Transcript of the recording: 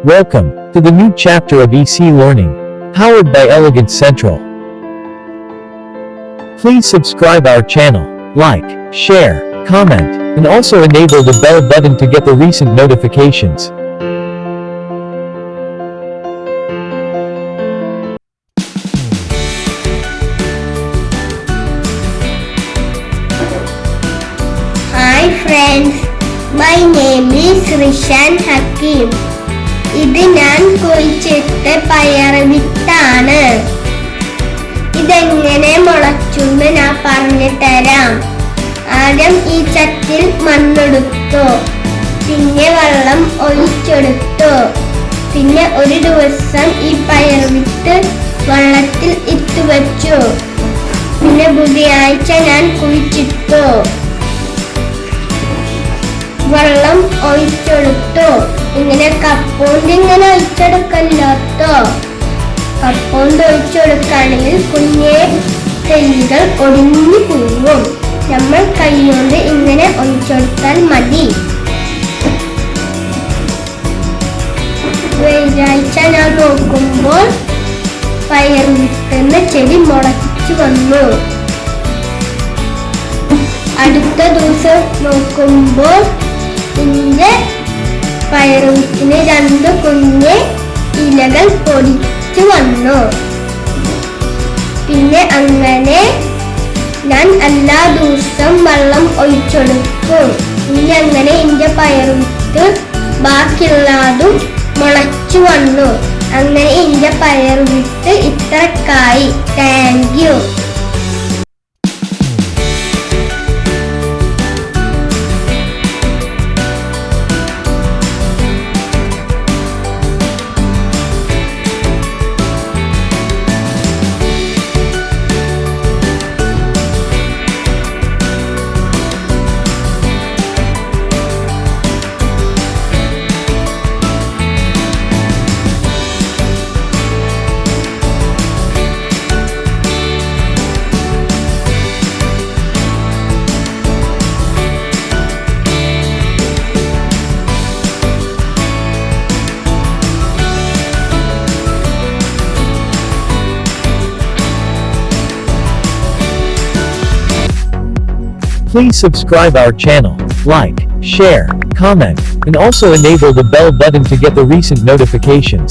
Welcome to the new chapter of EC Learning, powered by Elegant Central. Please subscribe our channel, like, share, comment, and also enable the bell button to get the recent notifications. Hi friends, my name is Rishan Hakim. ഇത് ഞാൻ കുഴിച്ചിട്ട പയർ വിത്താണ്. ഇതെങ്ങനെ മുളച്ചുന്ന് ഞാൻ പറഞ്ഞു തരാം. ആദ്യം ഈ ചട്ടിൽ മണ്ണെടുത്തു, പിന്നെ വെള്ളം ഒഴിച്ചെടുത്തു. പിന്നെ ഒരു ദിവസം ഈ പയർ വിത്ത് വെള്ളത്തിൽ ഇട്ടു വെച്ചു. പിന്നെ ബുധനാഴ്ച ഞാൻ കുഴിച്ചിട്ടു. വെള്ളം ഒഴിച്ചെടുത്തു. ഇങ്ങനെ കപ്പോണ്ട് ഇങ്ങനെ ഒഴിച്ചെടുക്കല്ലോ. കപ്പോണ്ട് ഒഴിച്ചെടുക്കുകയാണെങ്കിൽ കുഞ്ഞേ തെല്ലുകൾ ഒടിഞ്ഞു പോകും. നമ്മൾ കൈകൊണ്ട് ഇങ്ങനെ ഒഴിച്ചെടുത്താൽ മതി. വെള്ളിയാഴ്ച ഞാൻ നോക്കുമ്പോൾ പയർ വിത്തുന്ന ചെടി മുളച്ചു വന്നു. അടുത്ത ദിവസം നോക്കുമ്പോൾ ഇതിന്റെ പയർ വിത്തിന് 2 കുഞ്ഞ് ഇലകൾ പൊടിച്ചു വന്നു. പിന്നെ അങ്ങനെ ഞാൻ എല്ലാ ദിവസവും വെള്ളം ഒഴിച്ചെടുക്കും. പിന്നെ അങ്ങനെ എന്റെ പയർ വിത്ത് ബാക്കിയുള്ളതും മുളച്ചു വന്നു. അങ്ങനെ എന്റെ പയർ വിത്ത് ഇത്രക്കായി. Thank you. Please subscribe our channel, like, share, comment, and also enable the bell button to get the recent notifications.